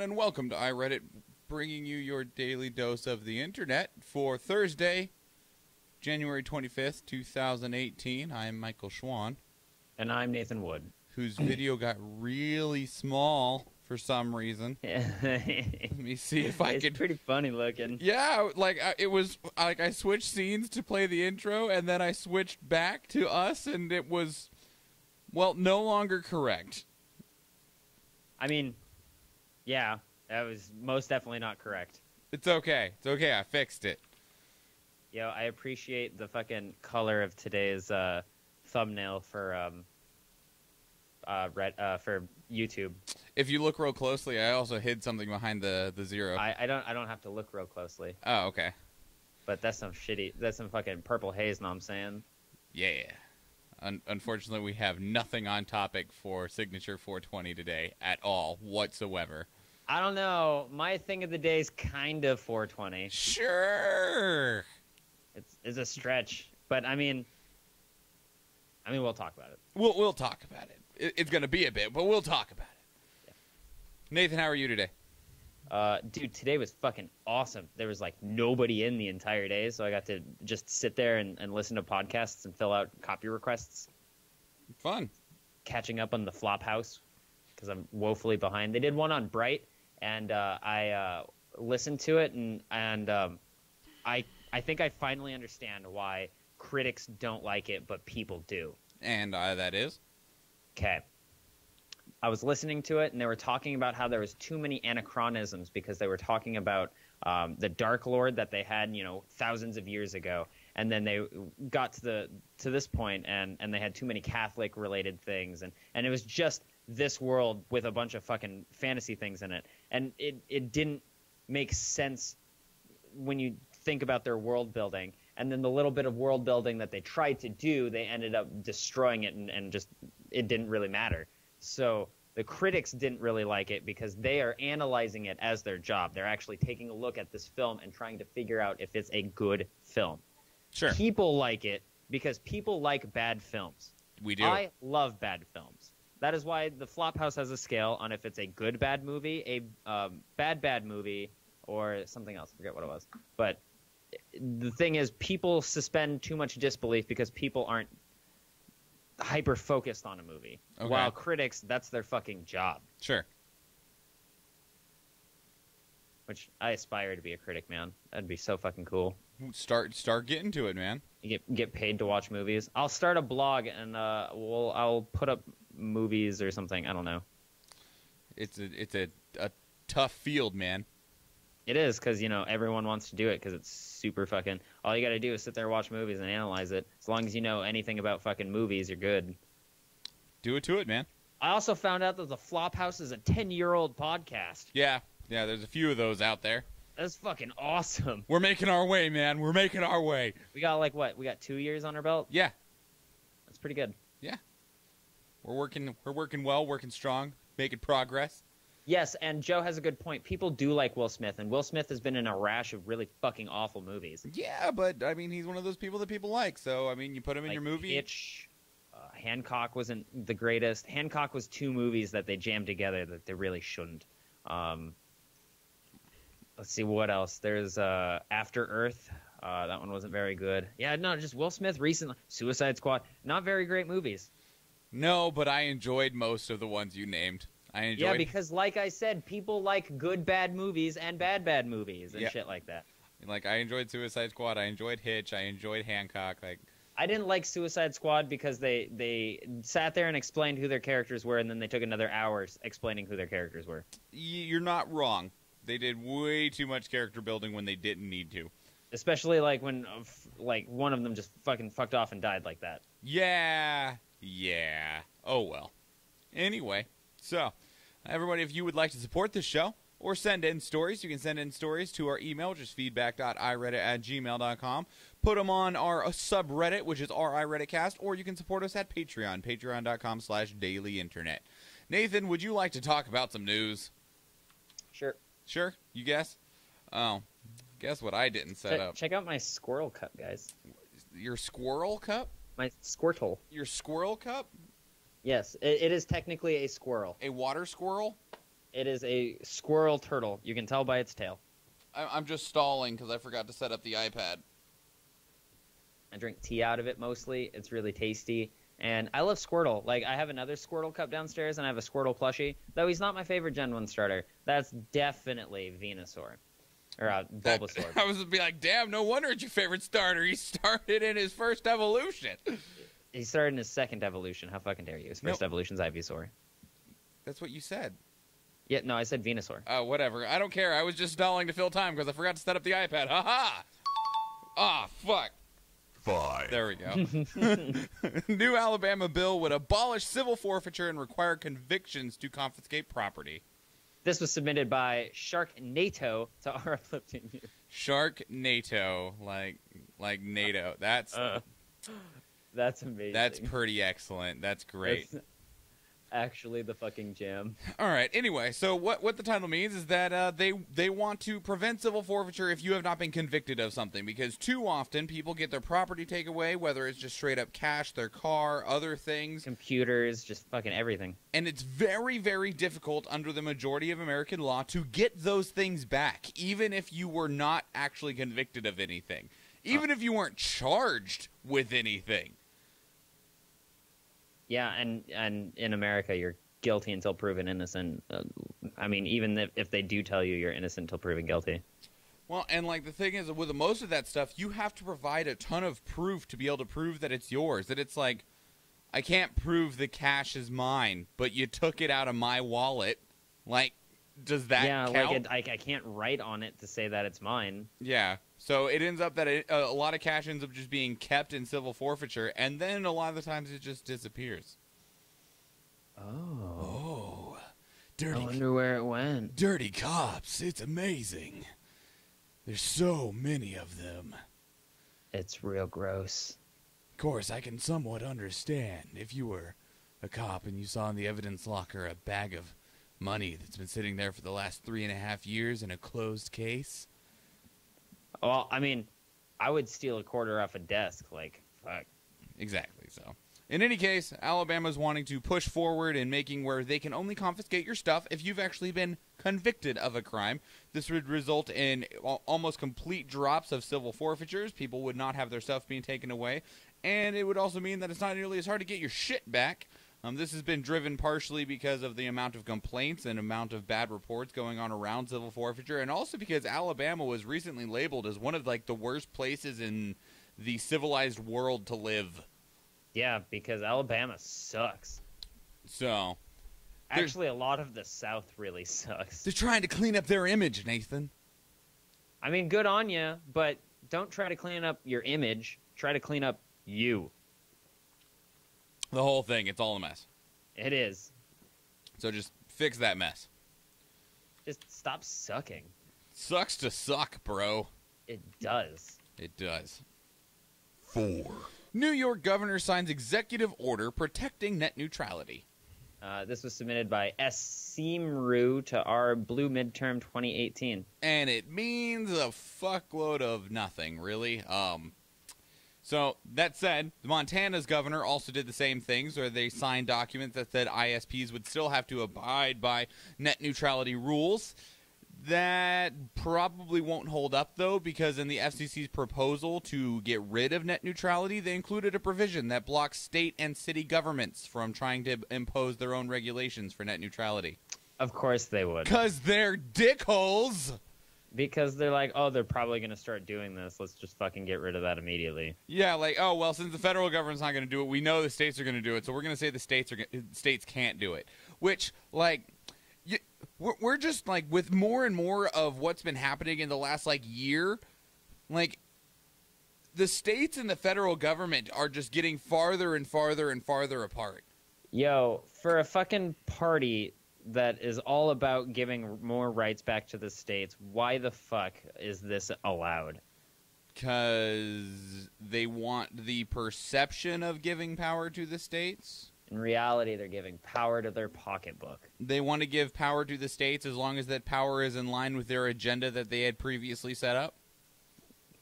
everyone, and welcome to iReadit, bringing you your daily dose of the internet for Thursday, January 25th, 2018. I am Michael Schwahn. And I'm Nathan Wood. Whose video got really small for some reason. Let me see if I could... It's pretty funny looking. Yeah, it was like I switched scenes to play the intro, and then I switched back to us, and it was, well, no longer correct. I mean, yeah, that was most definitely not correct. It's okay. It's okay. I fixed it. Yo, I appreciate the fucking color of today's thumbnail for YouTube. If you look real closely, I also hid something behind the zero. I don't have to look real closely. Oh, okay. But that's some fucking purple haze, know what I'm saying? Yeah. Unfortunately, we have nothing on topic for Signature 420 today at all whatsoever. I don't know. My thing of the day is kind of 420. Sure. It's a stretch, but I mean, we'll talk about it. We'll talk about it. It's going to be a bit, but we'll talk about it. Yeah. Nathan, how are you today? Dude, today was fucking awesome. There was like nobody in the entire day, so I got to just sit there and listen to podcasts and fill out copy requests. Fun. Catching up on the Flophouse because I'm woefully behind. They did one on Bright, and I listened to it, and I think I finally understand why critics don't like it, but people do. And that is? Okay. I was listening to it, and they were talking about how there was too many anachronisms because they were talking about the Dark Lord that they had, thousands of years ago, and then they got to this point, and they had too many Catholic-related things, and it was just this world with a bunch of fucking fantasy things in it, and it didn't make sense when you think about their world building, and then the little bit of world building that they tried to do, they ended up destroying it, and just it didn't really matter. So the critics didn't really like it because they are analyzing it as their job. They're actually taking a look at this film and trying to figure out if it's a good film. Sure. People like it because people like bad films. We do. I love bad films. That is why the Flophouse has a scale on if it's a good bad movie, a bad movie, or something else. I forget what it was. But the thing is, people suspend too much disbelief because people aren't hyper focused on a movie. Okay. While critics, that's their fucking job. Sure. Which I aspire to be a critic, man. That'd be so fucking cool. Start getting to it, man. You get paid to watch movies. I'll start a blog and I'll put up movies or something. I don't know. It's a tough field, man. It is, because, everyone wants to do it because it's super fucking... All you got to do is sit there, watch movies, and analyze it. As long as you know anything about fucking movies, you're good. Do it to it, man. I also found out that the Flophouse is a 10-year-old podcast. Yeah, there's a few of those out there. That's fucking awesome. We're making our way, man. We're making our way. We got, we got 2 years on our belt? Yeah. That's pretty good. Yeah. We're working well, working strong, making progress. Yes, and Joe has a good point. People do like Will Smith, and Will Smith has been in a rash of really fucking awful movies. Yeah, but, he's one of those people that people like, so, you put him in your movie. Hitch, Hancock wasn't the greatest. Hancock was 2 movies that they jammed together that they really shouldn't. Let's see, what else? There's After Earth. That one wasn't very good. Yeah, no, just Will Smith recently. Suicide Squad. Not very great movies. No, but I enjoyed most of the ones you named. Yeah, because like I said, people like good bad movies and bad movies and shit like that. I enjoyed Suicide Squad, I enjoyed Hitch, I enjoyed Hancock. I didn't like Suicide Squad because they sat there and explained who their characters were, and then they took another hour explaining who their characters were. You're not wrong. They did way too much character building when they didn't need to. Especially when one of them just fucking fucked off and died like that. Yeah. Oh well. Anyway. So, everybody, if you would like to support this show or send in stories, you can send in stories to our email, which is feedback.ireddit@gmail.com. Put them on our subreddit, which is our iRedditcast, or you can support us at Patreon, patreon.com/dailyinternet. Nathan, would you like to talk about some news? Sure. Sure? You guess? Oh, guess what I didn't set up. Check out my squirrel cup, guys. Your squirrel cup? My squirtle. Your squirrel cup? Yes, it is technically a squirrel. A water squirrel? It is a squirrel turtle. You can tell by its tail. I'm just stalling because I forgot to set up the iPad. I drink tea out of it mostly. It's really tasty. And I love Squirtle. Like, I have another Squirtle cup downstairs, and I have a Squirtle plushie. Though he's not my favorite Gen 1 starter. That's definitely Venusaur. Or Bulbasaur. I was going to be like, damn, no wonder it's your favorite starter. He started in his first evolution. He started in his second evolution. How fucking dare you? His first evolution's Ivysaur. That's what you said. Yeah, no, I said Venusaur. Oh, whatever. I don't care. I was just stalling to fill time because I forgot to set up the iPad. Ha-ha! Ah, fuck. 5. There we go. New Alabama bill would abolish civil forfeiture and require convictions to confiscate property. This was submitted by Sharknato to our uplifting news. Sharknato, like NATO. That's amazing. That's pretty excellent. That's great. That's actually the fucking jam. All right. Anyway, so what the title means is that they want to prevent civil forfeiture if you have not been convicted of something, because too often people get their property taken away, whether it's just straight up cash, their car, other things, computers, just fucking everything. And it's very, very difficult under the majority of American law to get those things back, even if you were not actually convicted of anything, even if you weren't charged with anything. Yeah, and in America, you're guilty until proven innocent. I mean, even if they do tell you you're innocent until proven guilty. Well, and like the thing is, with most of that stuff, you have to provide a ton of proof to be able to prove that it's yours. That it's like, I can't prove the cash is mine, but you took it out of my wallet. Like, does that count? Like I can't write on it to say that it's mine. Yeah. So it ends up that a lot of cash ends up just being kept in civil forfeiture, and then a lot of the times it just disappears. Oh. Dirty. I wonder where it went. Dirty cops. It's amazing. There's so many of them. It's real gross. Of course, I can somewhat understand if you were a cop and you saw in the evidence locker a bag of money that's been sitting there for the last 3.5 years in a closed case. Well, I mean, I would steal a quarter off a desk. Like, fuck. Exactly, so. In any case, Alabama's wanting to push forward in making where they can only confiscate your stuff if you've actually been convicted of a crime. This would result in almost complete drops of civil forfeitures. People would not have their stuff being taken away. And it would also mean that it's not nearly as hard to get your shit back. This has been driven partially because of the amount of complaints and amount of bad reports going on around civil forfeiture, and also because Alabama was recently labeled as one of like the worst places in the civilized world to live. Yeah, because Alabama sucks. So, actually, a lot of the South really sucks. They're trying to clean up their image, Nathan. I mean, good on you, but don't try to clean up your image. Try to clean up you. The whole thing, it's all a mess. It is. So just fix that mess. Just stop sucking. Sucks to suck, bro. It does. It does. 4. New York governor signs executive order protecting net neutrality. This was submitted by S. Seamru to our Blue Midterm 2018. And it means a fuckload of nothing, really. So, that said, Montana's governor also did the same things, where they signed documents that said ISPs would still have to abide by net neutrality rules. That probably won't hold up, though, because in the FCC's proposal to get rid of net neutrality, they included a provision that blocks state and city governments from trying to impose their own regulations for net neutrality. Of course they would. Because they're dickholes! Because they're like, oh, they're probably going to start doing this. Let's just fucking get rid of that immediately. Yeah, like, oh, well, since the federal government's not going to do it, we know the states are going to do it, so we're going to say the states can't do it. Which, like, we're just, like, with more and more of what's been happening in the last, like, year, like, the states and the federal government are just getting farther and farther and farther apart. Yo, for a fucking party that is all about giving more rights back to the states, why the fuck is this allowed? Because they want the perception of giving power to the states. In reality, they're giving power to their pocketbook. They want to give power to the states as long as that power is in line with their agenda that they had previously set up.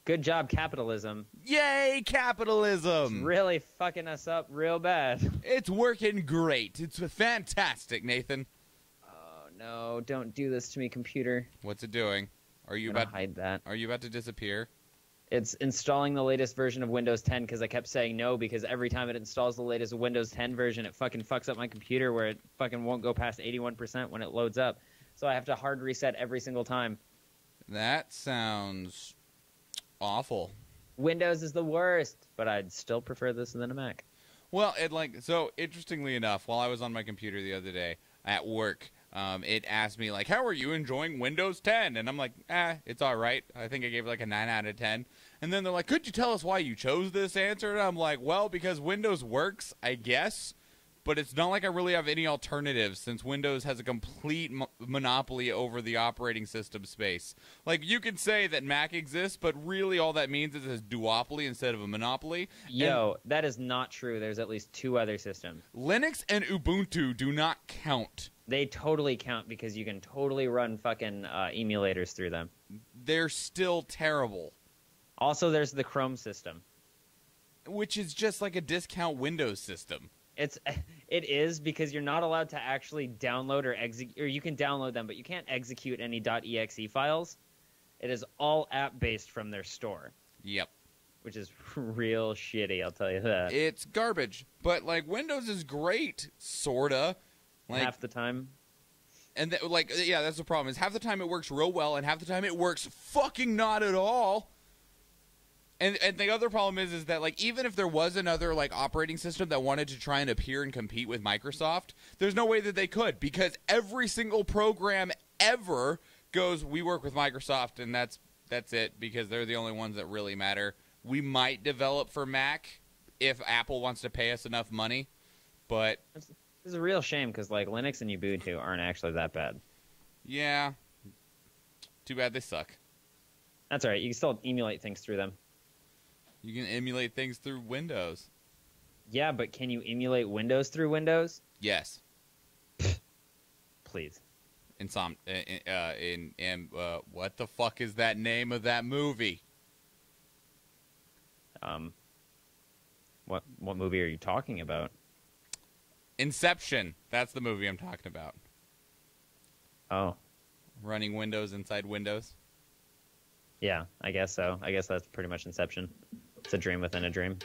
Good job, capitalism. Yay, capitalism! It's really fucking us up real bad. It's working great. It's fantastic, Nathan. no, don't do this to me, computer. What's it doing? Are you I'm gonna about hide that? Are you about to disappear? It's installing the latest version of Windows 10 because I kept saying no because every time it installs the latest Windows 10 version, it fucking fucks up my computer where it fucking won't go past 81% when it loads up. So I have to hard reset every single time. That sounds awful. Windows is the worst, but I'd still prefer this than a Mac. Well, so interestingly enough, while I was on my computer the other day at work, it asked me, like, how are you enjoying Windows 10? And I'm like, it's all right. I think I gave it like a 9 out of 10. And then they're like, could you tell us why you chose this answer? And I'm like, well, because Windows works, I guess. But it's not like I really have any alternatives since Windows has a complete monopoly over the operating system space. Like, you could say that Mac exists, but really all that means is it's a duopoly instead of a monopoly. Yo, that is not true. There's at least 2 other systems. Linux and Ubuntu do not count. They totally count because you can totally run fucking emulators through them. They're still terrible. Also, there's the Chrome system. Which is just like a discount Windows system. It is because you're not allowed to actually download or execute, or you can download them, but you can't execute any .exe files. It is all app-based from their store. Yep. Which is real shitty, I'll tell you that. It's garbage. But, like, Windows is great, sorta. Like, half the time. And, yeah, that's the problem. Is half the time it works real well, and half the time it works fucking not at all. And the other problem is that, like, even if there was another, like, operating system that wanted to try and appear and compete with Microsoft, there's no way that they could, because every single program ever goes, we work with Microsoft, and that's it, because they're the only ones that really matter. We might develop for Mac if Apple wants to pay us enough money, but... It's a real shame, because, like, Linux and Ubuntu aren't actually that bad. Yeah. Too bad they suck. That's all right. You can still emulate things through them. You can emulate things through Windows. Yeah, but can you emulate Windows through Windows? Yes. Please. What the fuck is that name of that movie? What movie are you talking about? Inception. That's the movie I'm talking about. Oh. Running Windows inside Windows. Yeah, I guess so. I guess that's pretty much Inception. It's a dream within a dream.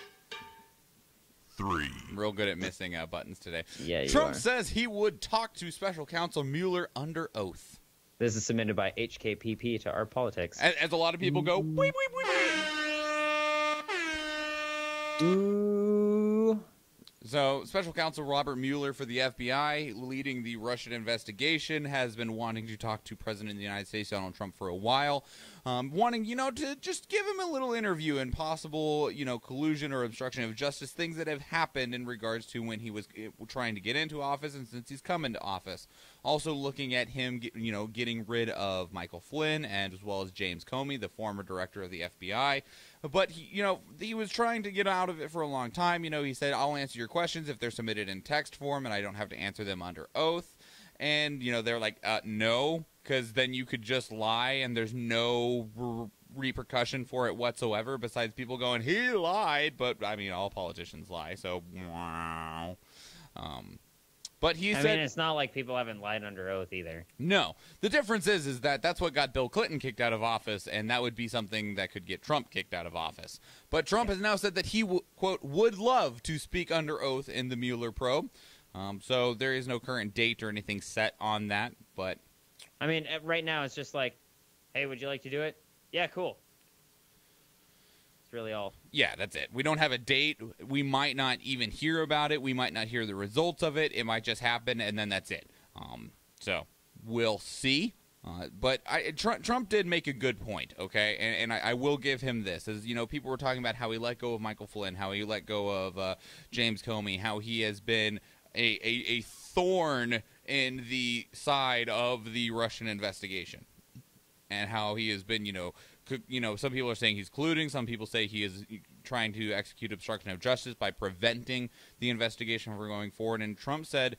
3. I'm real good at missing buttons today. Yeah, you Trump are. says he would talk to Special Counsel Mueller under oath. This is submitted by HKPP to Our Politics. As a lot of people go, wee, wee, wee, wee. Ooh. So, Special Counsel Robert Mueller for the FBI, leading the Russian investigation, has been wanting to talk to President of the United States, Donald Trump, for a while. Wanting, to just give him a little interview and possible, collusion or obstruction of justice, things that have happened in regards to when he was trying to get into office and since he's come into office. Also looking at him, getting rid of Michael Flynn and as well as James Comey, the former director of the FBI. But, he was trying to get out of it for a long time. He said, I'll answer your questions if they're submitted in text form and I don't have to answer them under oath. And, they're like, no, because then you could just lie and there's no repercussion for it whatsoever besides people going, he lied. But, all politicians lie, so, wow. But he said... it's not like people haven't lied under oath either. No. The difference is that that's what got Bill Clinton kicked out of office, and that would be something that could get Trump kicked out of office. But Trump has now said that he, quote, would love to speak under oath in the Mueller probe. So there is no current date or anything set on that, but... right now it's just like, hey, would you like to do it? Yeah, cool. Really all. Yeah, that's it. We don't have a date. We might not even hear about it. We might not hear the results of it. It might just happen, and then that's it. So we'll see. But Trump did make a good point, okay? And I will give him this. As people were talking about how he let go of Michael Flynn, how he let go of James Comey, how he has been a thorn in the side of the Russian investigation, and how he has been, some people are saying he's colluding. Some people say he is trying to execute obstruction of justice by preventing the investigation from going forward. And Trump said,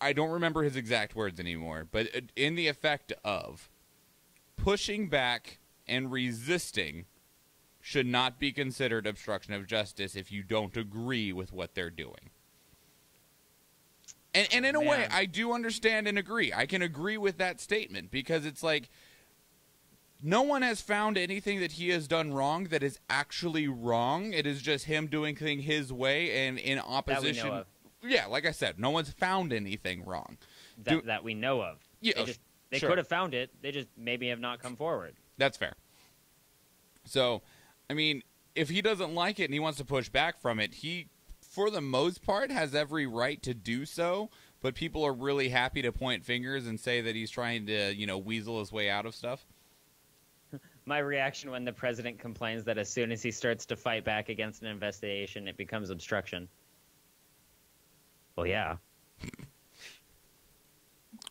I don't remember his exact words anymore, but in the effect of pushing back and resisting should not be considered obstruction of justice if you don't agree with what they're doing. And in a way, Man. I do understand and agree. I can agree with that statement because it's like no one has found anything that he has done wrong that is actually wrong. It is just him doing things his way and in opposition. That we know of. Yeah, like I said, no one's found anything wrong. That we know of. Yeah, They sure. could have found it. They just maybe have not come forward. That's fair. So, I mean, if he doesn't like it and he wants to push back from it, he, for the most part, has every right to do so. But people are really happy to point fingers and say that he's trying to, weasel his way out of stuff. My reaction when the president complains that as soon as he starts to fight back against an investigation, it becomes obstruction. Well, yeah.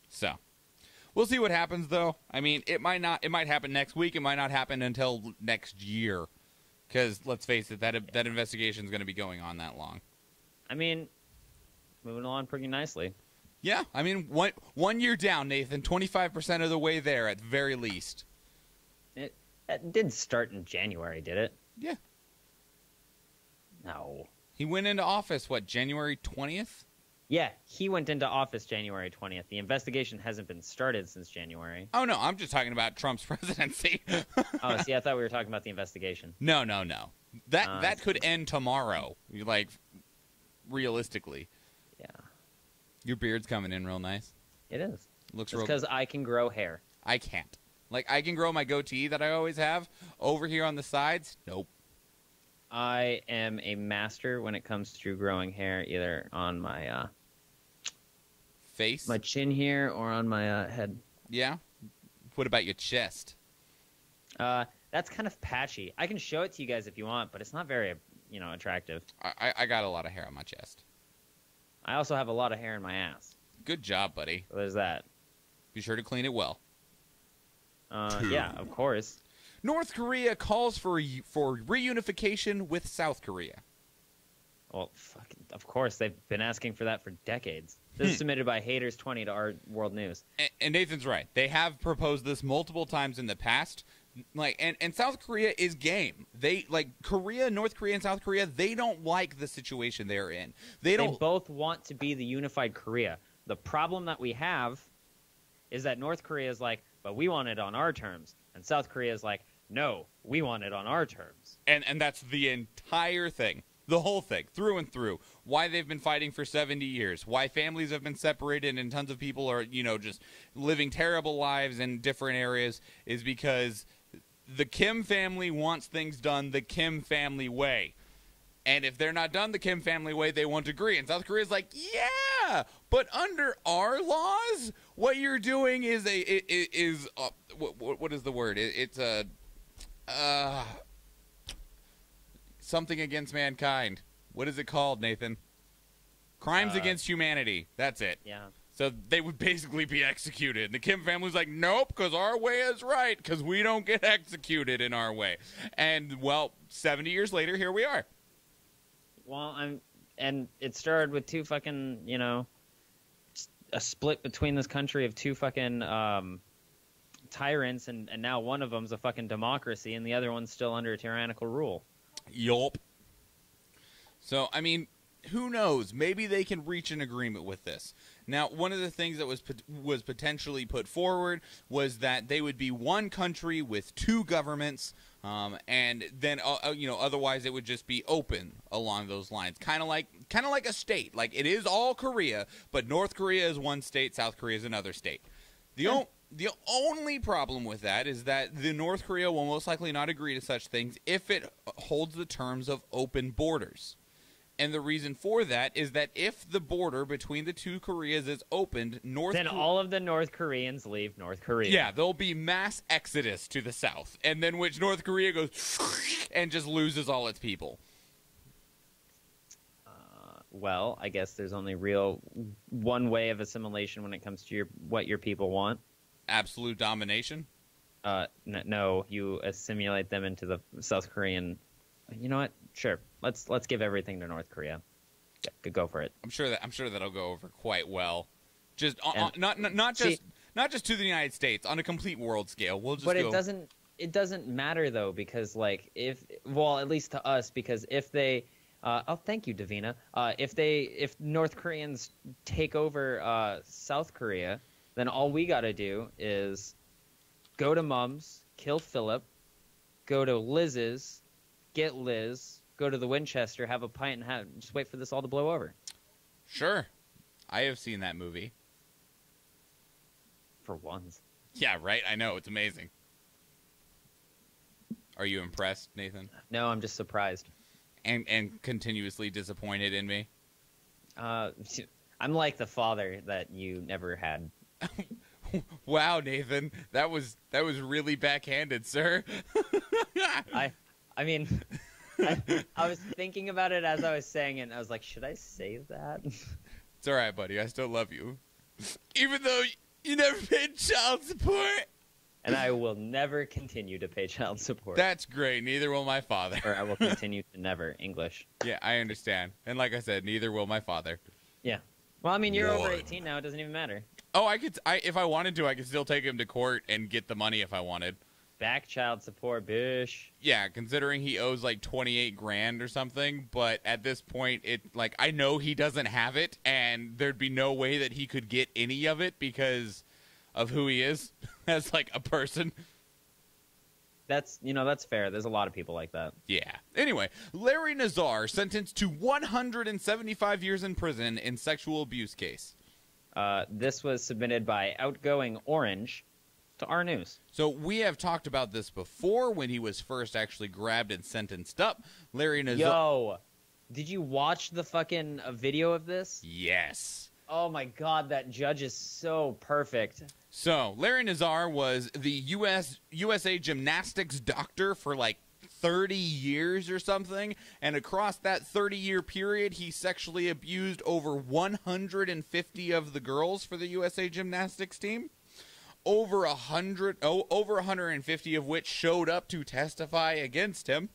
So, we'll see what happens, though. I mean, it might happen next week. It might not happen until next year. Because, let's face it, that investigation is going to be going on that long. I mean, moving along pretty nicely. Yeah, I mean, one year down, Nathan, 25% of the way there at the very least. It did start in January, did it? Yeah. No. He went into office, January 20th? Yeah, he went into office January 20th. The investigation hasn't been started since January. Oh, no, I'm just talking about Trump's presidency. Oh, see, I thought we were talking about the investigation. No. That could end tomorrow, realistically. Yeah. Your beard's coming in real nice. It is. Looks It's real. because I can grow hair. I can't. I can grow my goatee that I always have over here on the sides. Nope. I am a master when it comes to growing hair, either on my Face? my chin here or on my head. Yeah? What about your chest? That's kind of patchy. I can show it to you guys if you want, but it's not very, attractive. I got a lot of hair on my chest. I also have a lot of hair in my ass. Good job, buddy. So there's that. Be sure to clean it well. Yeah, of course. North Korea calls for reunification with South Korea. Well, of course, they've been asking for that for decades. This is submitted by Haters20 to our World News. And Nathan's right. They have proposed this multiple times in the past. And South Korea is game. They North Korea and South Korea, they don't like the situation they're in. They both want to be the unified Korea. The problem that we have is that North Korea is like, but we want it on our terms. And South Korea is like, no, we want it on our terms. And that's the entire thing. The whole thing, through and through. Why they've been fighting for 70 years. Why families have been separated and tons of people are, just living terrible lives in different areas is because the Kim family wants things done the Kim family way. And if they're not done the Kim family way, they won't agree. And South Korea's like, yeah, but under our laws, what you're doing is what is the word? It's something against mankind. What is it called, Nathan? Crimes against humanity. That's it. Yeah. So they would basically be executed. And the Kim family's like, nope, because our way is right, because we don't get executed in our way. And, 70 years later, here we are. Well, and it started with two fucking, a split between this country of two fucking tyrants, and now one of them's a fucking democracy, and the other one's still under tyrannical rule. Yup. So, I mean, who knows? Maybe they can reach an agreement with this. Now, one of the things that was potentially put forward was that they would be one country with two governments, and then otherwise it would just be open along those lines, kind of like a state. Like it is all Korea, but North Korea is one state, South Korea is another state. The only problem with that is that the North Korea will most likely not agree to such things if it holds the terms of open borders. And the reason for that is that if the border between the two Koreas is opened, then all of the North Koreans leave North Korea. Yeah, there'll be mass exodus to the south, and then which North Korea goes and just loses all its people. Well, I guess there's only one way of assimilation when it comes to what your people want. Absolute domination? No, you assimilate them into the South Korean. You know what? Sure. Let's give everything to North Korea. Yeah, go for it. I'm sure that'll go over quite well. Just not just to the United States on a complete world scale. We'll just. But it doesn't matter though, because at least to us, because if they Thank you, Davina. If North Koreans take over South Korea, then all we got to do is go to Mum's, kill Philip, go to Liz's, get Liz, go to the Winchester, have a pint, and just wait for this all to blow over. Sure. I have seen that movie. For once. Yeah, right? I know. It's amazing. Are you impressed, Nathan? No, I'm just surprised. And continuously disappointed in me? I'm like the father that you never had. Wow, Nathan. That was really backhanded, sir. I mean, I was thinking about it as I was saying it, and I was like, should I say that? It's all right, buddy. I still love you. Even though you never paid child support. And I will never continue to pay child support. That's great. Neither will my father. Or I will continue to never. English. Yeah, I understand. And like I said, neither will my father. Yeah. Well, I mean, you're over 18 now. It doesn't even matter. Oh, if I wanted to, I could still take him to court and get the money if I wanted. Back child support, bish. Yeah, considering he owes like 28 grand or something, but at this point, I know he doesn't have it, and there'd be no way that he could get any of it because of who he is as like a person. That's fair. There's a lot of people like that. Yeah. Anyway, Larry Nassar sentenced to 175 years in prison in sexual abuse case. This was submitted by Outgoing Orange to our news. So we have talked about this before when he was first actually grabbed and sentenced up. Larry Nassar. Yo, did you watch the fucking video of this? Yes. Oh my god, that judge is so perfect. So Larry Nassar was the USA gymnastics doctor for like 30 years or something, and across that 30-year period, he sexually abused over 150 of the girls for the USA gymnastics team. Over 150 of which showed up to testify against him.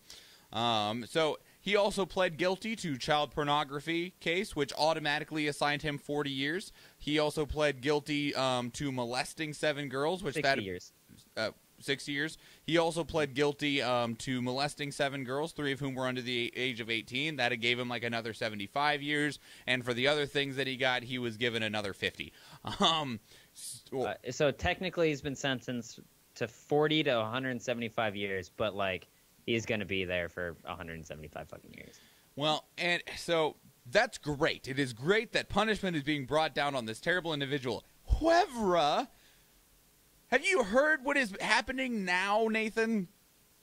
So he also pled guilty to child pornography case, which automatically assigned him 40 years. He also pled guilty to molesting 7 girls, which 60 years. 60 years. He also pled guilty to molesting 7 girls, 3 of whom were under the age of 18. That gave him like another 75 years. And for the other things that he got, he was given another 50. So technically he's been sentenced to 40 to 175 years, but like he's going to be there for 175 fucking years. Well, and so that's great. It is great that punishment is being brought down on this terrible individual. However, have you heard what is happening now, Nathan?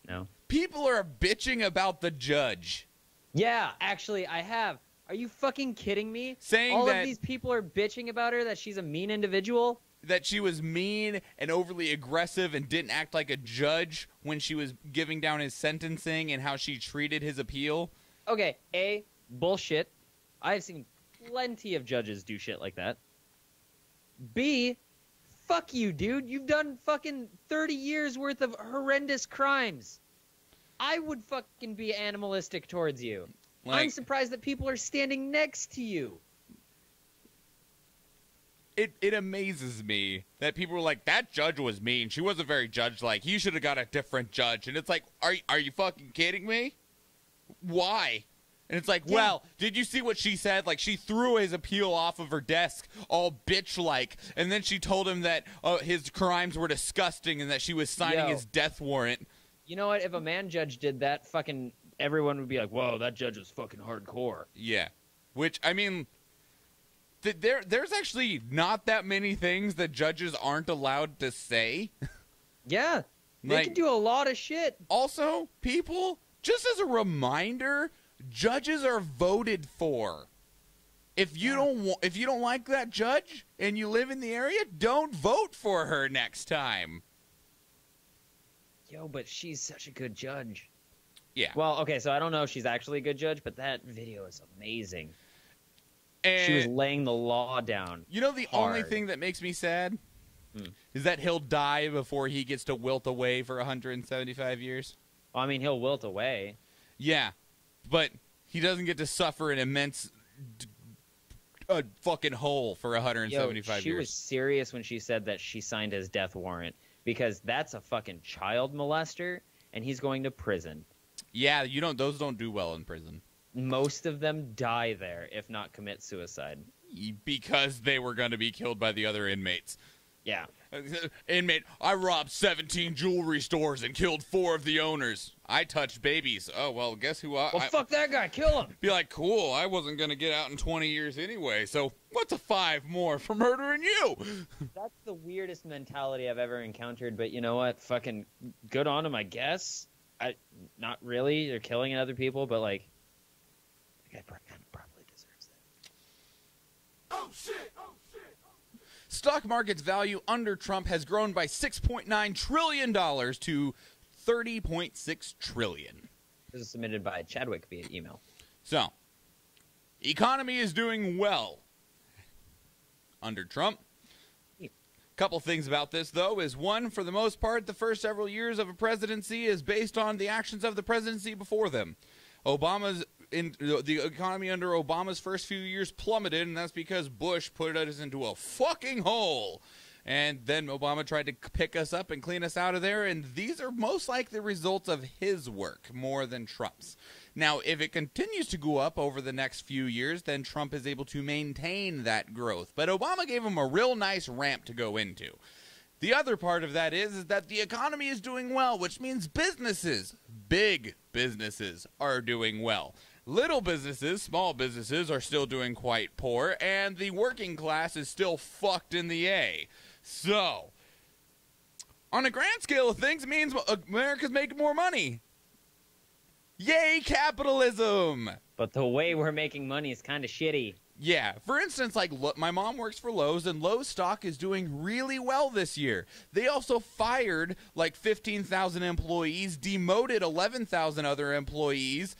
No. People are bitching about the judge. Yeah, actually, I have. Are you fucking kidding me? Saying all that of these people are bitching about her, that she's a mean individual? That she was mean and overly aggressive and didn't act like a judge when she was giving down his sentencing and how she treated his appeal. Okay, A, bullshit. I've seen plenty of judges do shit like that. B, fuck you, dude. You've done fucking 30 years worth of horrendous crimes. I would fucking be animalistic towards you. I'm surprised that people are standing next to you. It amazes me that people are like, that judge was mean. She wasn't very judge-like. He should have got a different judge. And it's like, are you fucking kidding me? Why? And it's like, yeah. Well, did you see what she said? Like, she threw his appeal off of her desk, all bitch-like, and then she told him that his crimes were disgusting and that she was signing his death warrant. You know what? If a man judge did that, fucking everyone would be like, whoa, that judge was fucking hardcore. Yeah. Which, I mean, there's actually not that many things that judges aren't allowed to say. Yeah. They can do a lot of shit. Also, people, just as a reminder, judges are voted for. If you don't like that judge and you live in the area, don't vote for her next time. Yo, but she's such a good judge. Yeah. Well, okay, so I don't know if she's actually a good judge, but that video is amazing. And she was laying the law down. You know, the only thing that makes me sad is that he'll die before he gets to wilt away for 175 years. Well, I mean, he'll wilt away. Yeah, but he doesn't get to suffer an immense fucking hole for 175 years. She was serious when she said that she signed his death warrant, because that's a fucking child molester, and he's going to prison. Yeah, those don't do well in prison. most of them die there, if not commit suicide. Because they were going to be killed by the other inmates. Yeah. Inmate, I robbed 17 jewelry stores and killed 4 of the owners. I touched babies. Oh, well, guess who Well, fuck that guy. Kill him. Be like, cool, I wasn't going to get out in 20 years anyway, so what's a 5 more for murdering you? That's the weirdest mentality I've ever encountered, but you know what? Fucking good on him, I guess. Not really. They're killing other people, but, like, the guy kind of probably deserves it. Oh shit! Oh shit! Stock market's value under Trump has grown by $6.9 trillion to $30.6 trillion. This is submitted by Chadwick via email. So, economy is doing well under Trump. Couple things about this, though, is one, for the most part, the first several years of a presidency is based on the actions of the presidency before them. The economy under Obama's first few years plummeted, and that's because Bush put us into a fucking hole. And then Obama tried to pick us up and clean us out of there, and these are most likely the results of his work more than Trump's. Now, if it continues to go up over the next few years, then Trump is able to maintain that growth. But Obama gave him a real nice ramp to go into. The other part of that is that the economy is doing well, which means businesses, big businesses, are doing well. Little businesses, small businesses, are still doing quite poor, and the working class is still fucked in the A. So, on a grand scale of things, it means America's making more money. Yay, capitalism! But the way we're making money is kind of shitty. Yeah, for instance, like, my mom works for Lowe's, and Lowe's stock is doing really well this year. They also fired, like, 15,000 employees, demoted 11,000 other employees,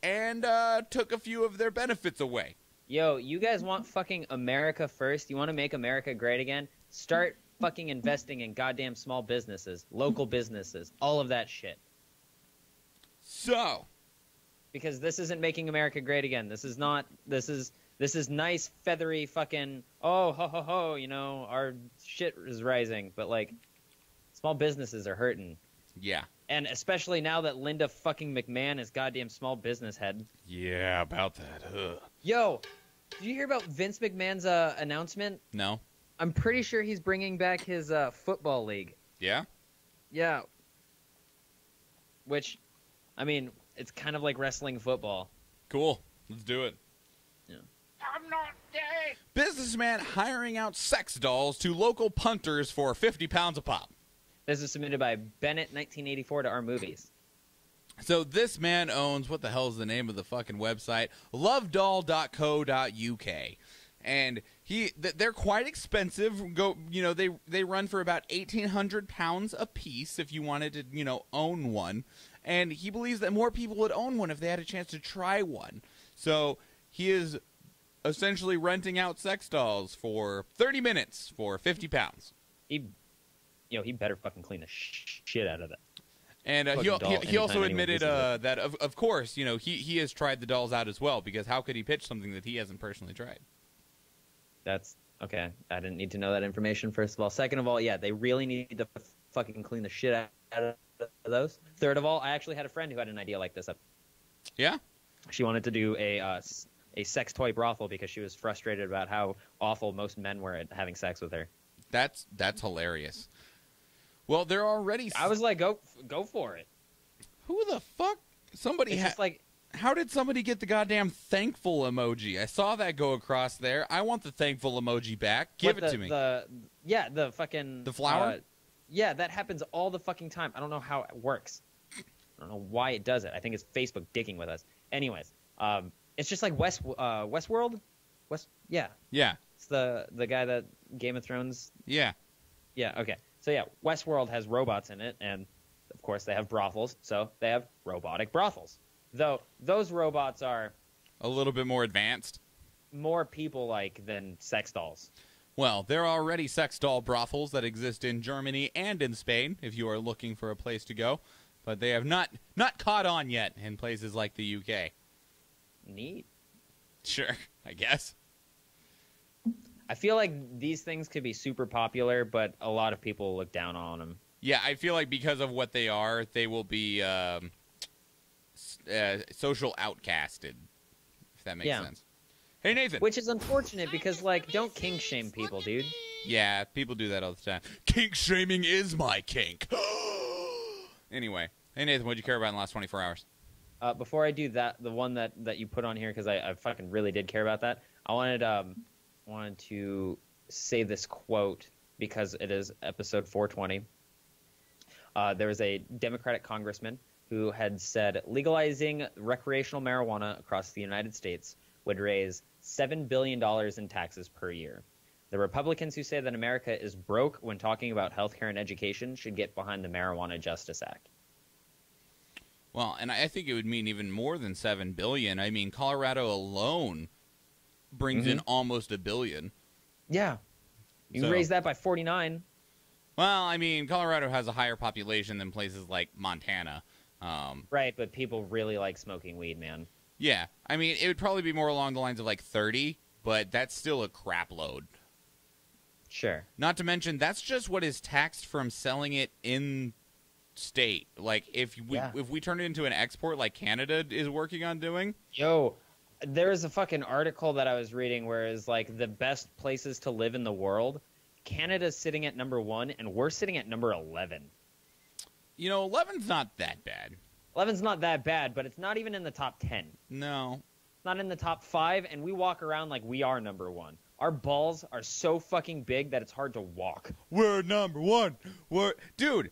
and took a few of their benefits away. Yo, you guys want fucking America first? You want to make America great again? Start fucking investing in goddamn small businesses, local businesses, all of that shit. So, because this isn't making America great again. This is nice, feathery fucking, oh, ho, ho, ho, you know, our shit is rising. But, like, small businesses are hurting. yeah. And especially now that Linda fucking McMahon is goddamn small business head. Yeah, about that. Ugh. Yo, did you hear about Vince McMahon's announcement? No? I'm pretty sure he's bringing back his football league. Yeah? Yeah. Which, I mean, it's kind of like wrestling football. Cool. Let's do it. Yeah. I'm not gay. Businessman hiring out sex dolls to local punters for 50 pounds a pop. This is submitted by Bennett1984 to Our Movies. So this man owns, what the hell is the name of the fucking website? lovedoll.co.uk. And they're quite expensive. They run for about 1,800 pounds a piece if you wanted to, own one. And he believes that more people would own one if they had a chance to try one. So he is essentially renting out sex dolls for 30 minutes for 50 pounds. He better fucking clean the shit out of that. And he also admitted that, of course, he has tried the dolls out as well, because how could he pitch something that he hasn't personally tried? That's okay. I didn't need to know that information, first of all. Second of all, yeah, they really need to fucking clean the shit out of those. Third of all, I actually had a friend who had an idea like this. Yeah? She wanted to do a sex toy brothel because she was frustrated about how awful most men were at having sex with her. That's hilarious. Well, they're already... I was like, go for it. Who the fuck? Somebody just like... How did somebody get the goddamn thankful emoji? I saw that go across there. I want the thankful emoji back. Give it to me. The fucking... The flower? Yeah, that happens all the fucking time. I don't know how it works. I don't know why it does it. I think it's Facebook dicking with us. Anyways, it's just like Westworld? Yeah. Yeah. It's the guy that Game of Thrones... Yeah. Yeah, okay. So yeah, Westworld has robots in it, and of course they have brothels, so they have robotic brothels. Though those robots are a little bit more advanced, more people-like than sex dolls. Well, there are already sex doll brothels that exist in Germany and in Spain, if you are looking for a place to go, but they have not caught on yet in places like the UK. Neat. Sure, I guess. I feel like these things could be super popular, but a lot of people look down on them. Yeah, I feel like because of what they are, they will be social outcasted. if that makes sense. Hey, Nathan. Which is unfortunate because, like, don't kink shame people, dude. Yeah, people do that all the time. Kink shaming is my kink. Anyway. Hey, Nathan, what'd you care about in the last 24 hours? Before I do that, the one that you put on here, because I fucking really did care about that, I wanted to say this quote because it is episode 420. There was a Democratic congressman who had said legalizing recreational marijuana across the United States would raise $7 billion in taxes per year. The Republicans who say that America is broke when talking about healthcare and education should get behind the Marijuana Justice Act. Well, and I think it would mean even more than $7 billion. I mean, Colorado alone brings in almost $1 billion. Yeah. You can raise that by 49. Well, I mean, Colorado has a higher population than places like Montana. Right, but people really like smoking weed, man. Yeah. I mean, it would probably be more along the lines of like 30, but that's still a crap load. Sure. Not to mention, that's just what is taxed from selling it in state. Like, if we turn it into an export like Canada is working on doing. Yo, there's a fucking article that I was reading where it's like the best places to live in the world. Canada's sitting at number 1, and we're sitting at number 11. You know, 11's not that bad. 11's not that bad, but it's not even in the top 10. No. It's not in the top 5, and we walk around like we are number 1. Our balls are so fucking big that it's hard to walk. We're number 1. Dude,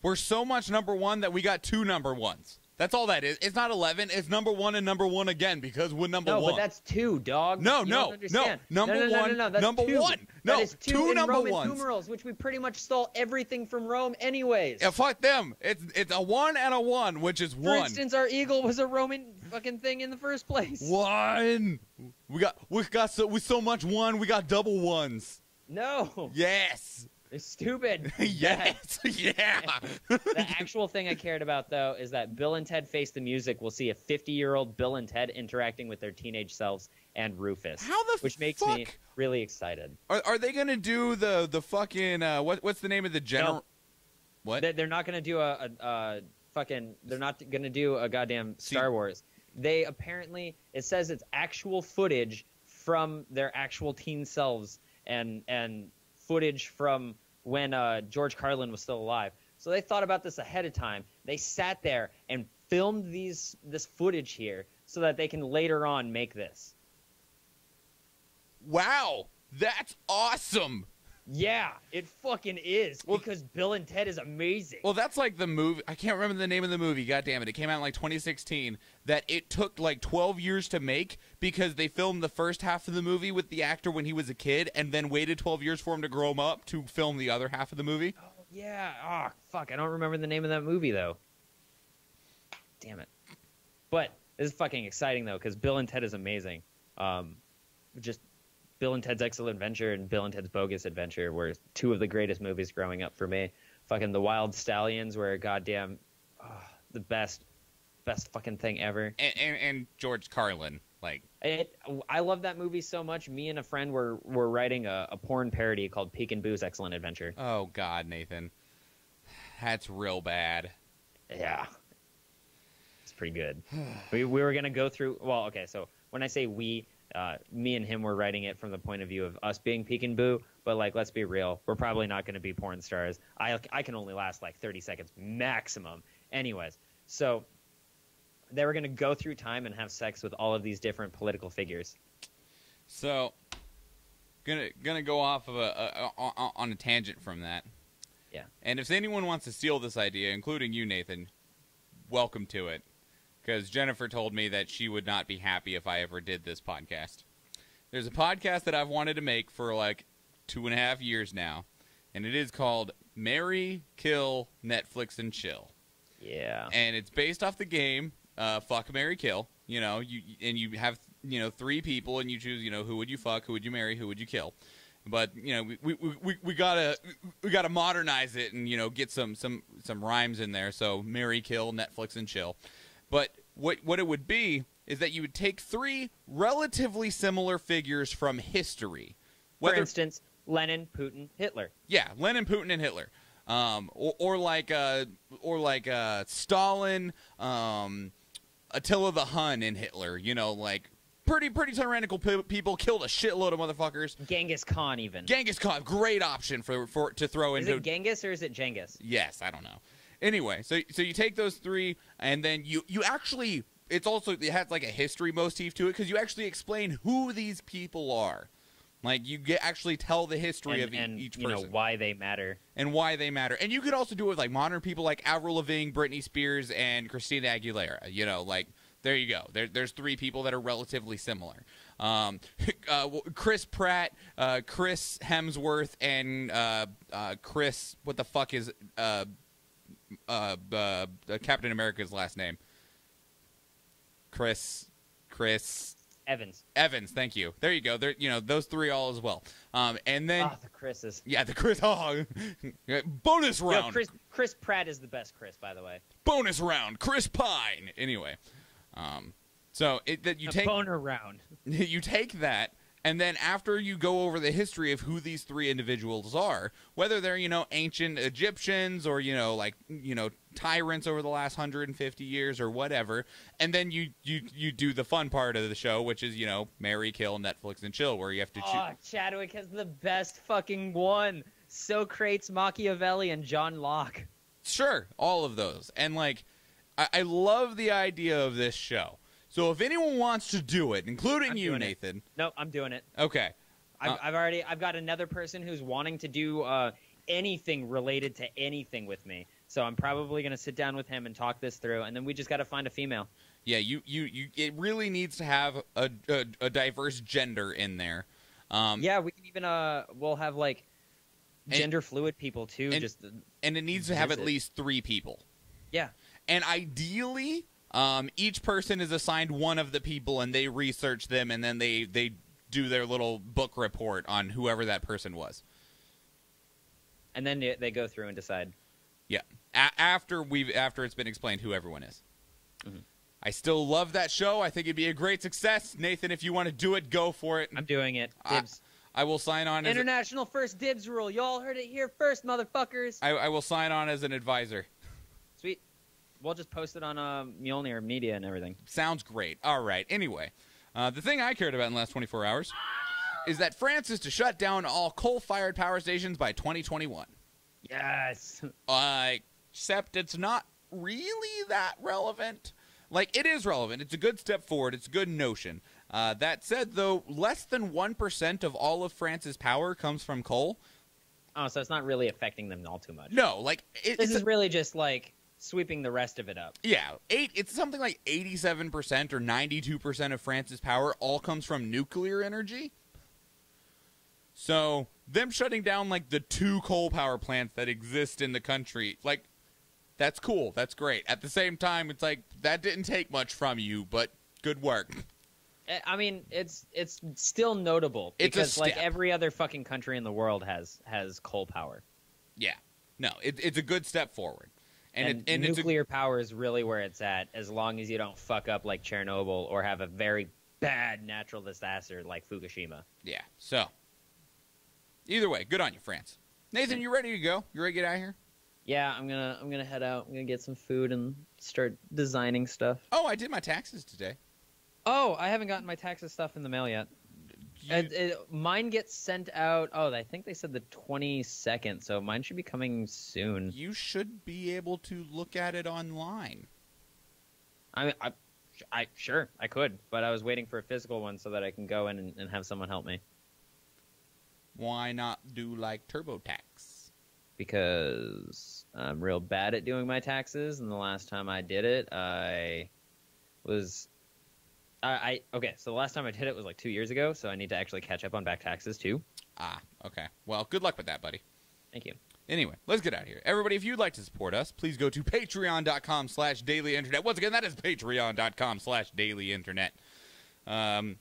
we're so much number 1 that we got 2 number 1s. That's all that is. It's not 11. It's number 1 and number 1 again because we're number 1. No, but that's 2, dog. No. Number 1. That's number 2. 1. That is 2 number Roman 1s. numerals, which we pretty much stole everything from Rome anyways. Yeah, fuck them. It's a 1 and a 1, which is 1. For instance, our eagle was a Roman fucking thing in the first place. 1. We got so much 1. We got double 1s. No. Yes. It's stupid. Yes. Yeah. The actual thing I cared about, though, is that Bill and Ted Face the Music will see a 50-year-old Bill and Ted interacting with their teenage selves and Rufus. Which makes me really excited. Are they going to do the fucking, what's the name of the general? No. What? They're not going to do they're not going to do a goddamn Star Wars. They apparently, it says it's actual footage from their actual teen selves and footage from when George Carlin was still alive. So they thought about this ahead of time. They sat there and filmed this footage here so that they can later on make this. Wow, that's awesome. Yeah, it fucking is, because Bill and Ted is amazing. Well, that's like the movie. I can't remember the name of the movie. God damn it. It came out in like 2016. That it took like 12 years to make because they filmed the first half of the movie with the actor when he was a kid and then waited 12 years for him to grow him up to film the other half of the movie. Oh, yeah. Oh, fuck. I don't remember the name of that movie, though. Damn it. But this is fucking exciting, though, because Bill and Ted is amazing. Just Bill and Ted's Excellent Adventure and Bill and Ted's Bogus Adventure were 2 of the greatest movies growing up for me. Fucking The Wild Stallions were goddamn the best fucking thing ever. And George Carlin, like. I love that movie so much. Me and a friend were writing a porn parody called Peek and Boo's Excellent Adventure. Oh, God, Nathan. That's real bad. Yeah. It's pretty good. we were going to go through... Well, okay, so when I say we... me and him were writing it from the point of view of us being Peek and Boo, but like, let's be real, we're probably not going to be porn stars. I can only last like 30 seconds maximum. Anyways, so they were going to go through time and have sex with all of these different political figures. So, gonna go off of on a tangent from that. Yeah. And if anyone wants to steal this idea, including you, Nathan, welcome to it. Because Jennifer told me that she would not be happy if I ever did this podcast. There's a podcast that I've wanted to make for like 2.5 years now, and it is called Marry, Kill, Netflix, and Chill. Yeah. And it's based off the game Fuck, Marry, Kill. You know, you have 3 people, and you choose who would you fuck, who would you marry, who would you kill. But we gotta modernize it and get some rhymes in there. So Marry, Kill, Netflix, and Chill. But what it would be is that you would take 3 relatively similar figures from history. For instance, Lenin, Putin, Hitler. Yeah, Lenin, Putin, and Hitler. Or like Stalin, Attila the Hun in Hitler. You know, like pretty tyrannical people, killed a shitload of motherfuckers. Genghis Khan, even. Genghis Khan, great option for to throw into. Is it Genghis or is it Genghis? Yes, I don't know. Anyway, so you take those three, and then you actually, it has like a history motif to it, because you actually explain who these people are. Like, you actually tell the history of each person. And, why they matter. And why they matter. And you could also do it with, like, modern people like Avril Lavigne, Britney Spears, and Christina Aguilera. You know, like, there you go. There's three people that are relatively similar. Chris Pratt, Chris Hemsworth, and Chris, what the fuck is Captain America's last name? Chris Evans. Thank you. There you go. There, those three all as well. And then the Chris's. Yeah, the Chris. Oh, bonus round. Chris Pratt is the best Chris, by the way. Bonus round. Chris Pine. Anyway, so you take boner round. You take that. And then after you go over the history of who these three individuals are, whether they're, ancient Egyptians or, tyrants over the last 150 years or whatever, and then you do the fun part of the show, which is, marry, kill, Netflix, and chill, where you have to choose. Oh, Chadwick has the best fucking one. Socrates, Machiavelli, and John Locke. Sure, all of those. And, I love the idea of this show. So if anyone wants to do it, including you, Nathan. No, I'm doing it. Okay. I've got another person who's wanting to do anything related to anything with me. So I'm probably going to sit down with him and talk this through, and then we just got to find a female. Yeah, it really needs to have a diverse gender in there. Yeah, we can even we'll have gender fluid people too. And it needs to have at least 3 people. Yeah. And ideally, each person is assigned one of the people, and they research them, and then they do their little book report on whoever that person was. And then they go through and decide. Yeah, after it's been explained who everyone is. Mm-hmm. I still love that show. I think it'd be a great success. Nathan, if you want to do it, go for it. I'm doing it. Dibs. I will sign on. International first dibs rule. Y'all heard it here first, motherfuckers. I will sign on as an advisor. Sweet. We'll just post it on Mjolnir Media and everything. Sounds great. All right. Anyway, the thing I cared about in the last 24 hours is that France is to shut down all coal-fired power stations by 2021. Yes. Except it's not really that relevant. It is relevant. It's a good step forward. It's a good notion. That said, though, less than 1% of all of France's power comes from coal. Oh, so it's not really affecting them all too much. No, this is really just sweeping the rest of it up. Yeah, it's something like 87% or 92% of France's power all comes from nuclear energy. So them shutting down the 2 coal power plants that exist in the country, that's cool. That's great. At the same time, it's that didn't take much from you, but good work. I mean, it's still notable because every other fucking country in the world has coal power. Yeah, no, it's a good step forward. And nuclear power is really where it's at, as long as you don't fuck up like Chernobyl or have a very bad natural disaster like Fukushima. Yeah. So either way, good on you, France. Nathan, you ready to go? You ready to get out of here? Yeah, I'm gonna head out. I'm gonna get some food and start designing stuff. Oh, I did my taxes today. Oh, I haven't gotten my taxes stuff in the mail yet. Mine gets sent out. Oh, I think they said the 22nd, so mine should be coming soon. You should be able to look at it online. I sure I could, but I was waiting for a physical one so that I can go in and have someone help me. Why not do TurboTax? Because I'm real bad at doing my taxes, and the last time I did it, okay, so the last time I did it was 2 years ago, so I need to actually catch up on back taxes too. Ah, okay. Well, good luck with that, buddy. Thank you. Anyway, let's get out of here. Everybody, if you'd like to support us, please go to patreon.com/dailyinternet. Once again, that is patreon.com/dailyinternet.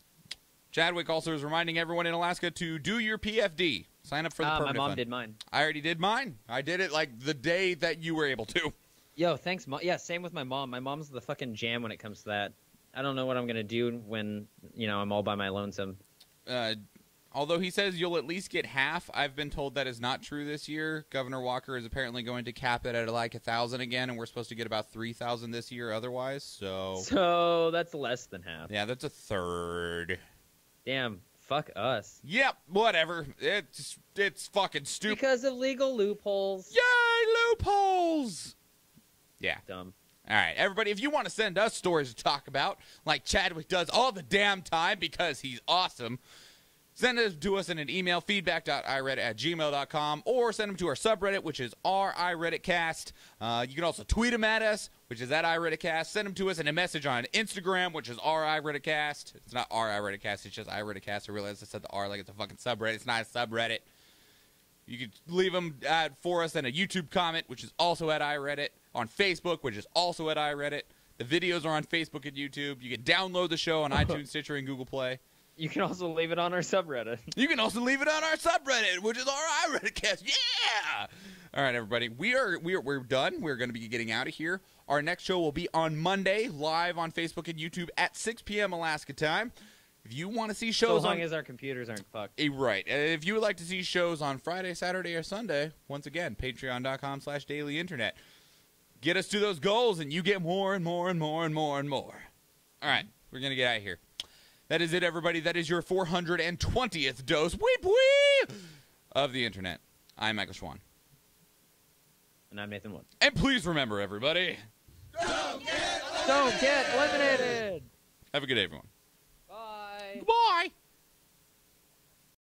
Chadwick also is reminding everyone in Alaska to do your PFD. Sign up for the permanent my mom fund. did mine. I already did mine. I did it the day that you were able to. Yo, thanks, Mom. Yeah, same with my mom. My mom's the fucking jam when it comes to that. I don't know what I'm going to do when, I'm all by my lonesome. Although he says you'll at least get half, I've been told that is not true this year. Governor Walker is apparently going to cap it at like 1,000 again, and we're supposed to get about 3,000 this year otherwise. So that's less than half. Yeah, that's a third. Damn, fuck us. Yep, whatever. It's fucking stupid. Because of legal loopholes. Yay, loopholes! Yeah. Dumb. All right, everybody, if you want to send us stories to talk about, like Chadwick does all the damn time because he's awesome, send it to us in an email, feedback.ireddit@gmail.com, or send them to our subreddit, which is r/iRedditCast. You can also tweet them at us, which is at iRedditCast. Send them to us in a message on Instagram, which is r/iRedditCast. It's not r/iRedditCast, it's just iRedditCast. I realized I said the R like it's a fucking subreddit. It's not a subreddit. You can leave them for us in a YouTube comment, which is also at iReddit, on Facebook, which is also at iReddit. The videos are on Facebook and YouTube. You can download the show on iTunes, Stitcher, and Google Play. You can also leave it on our subreddit. You can also leave it on our subreddit, which is our iRedditcast. Yeah! All right, everybody. We're done. We're going to be getting out of here. Our next show will be on Monday, live on Facebook and YouTube at 6 p.m. Alaska time. If you want to see shows so long as our computers aren't fucked. Right. If you would like to see shows on Friday, Saturday, or Sunday, once again, patreon.com/dailyinternet. Get us to those goals, and you get more and more and more and more and more. All right. We're going to get out of here. That is it, everybody. That is your 420th dose, weep wee, of the internet. I'm Michael Schwahn. And I'm Nathan Wood. And please remember, everybody, Don't get eliminated! have a good day, everyone. Bye. Goodbye.